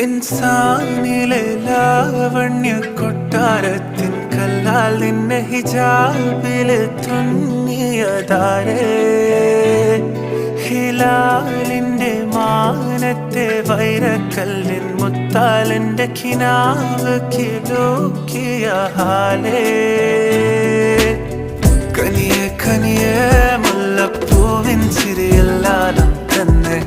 ഇൻസാനിലെ ലാവണ്യ കൊട്ടാരത്തിൻ കല്ലാൽ നിന്നെ ഹിജാബില് തുന്നിയതാരേ ഹിലാലിന്റെ മാനത്തെ വൈരക്കല്ലിൻ മുത്താലിന്റെ കിനാവ് കിലോക്കിയ ഹാലേ കനിയെ കനിയെ മുല്ലപ്പൂവിൻ ചിരിയില്ലാതെ തന്നെ